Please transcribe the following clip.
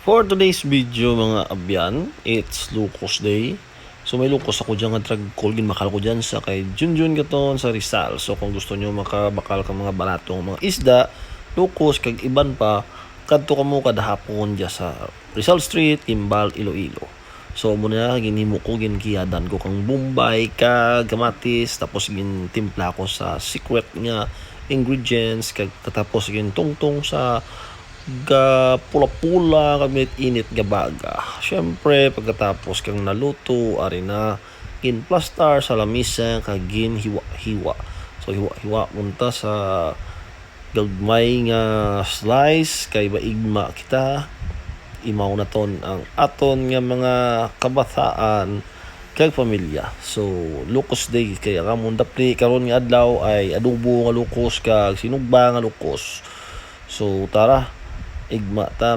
For today's video mga abyan, it's Lucos Day. So may Lucos ako dyan nga drag-call, ginmakal ko dyan sa kay Junjun Gaton sa Rizal. So kung gusto nyo makabakal ka mga baratong mga isda, Lucos, kag iban pa, kadto ka mo kadahapon dyan sa Rizal Street, Imbal, Iloilo. So muna ginimo ko, ginkiyadan ko kang Bombay, kag kamatis, tapos gintimpla ko sa secret nga ingredients, kag tapos gintungtong sa ga pula-pula kamit init ga baga. Syempre pagkatapos kang naluto ari na ginplastar sa lamisa kag ginhiwa-hiwa. So hiwa-hiwa munta sa gagmay nga slice kay baigma kita imaw na ton ang aton nga mga kabataan kag pamilya. So Lucos Day kay ramon dapli karon nga adlaw ay adobo nga Lucos kag sinugba nga Lucos. So tara igma ta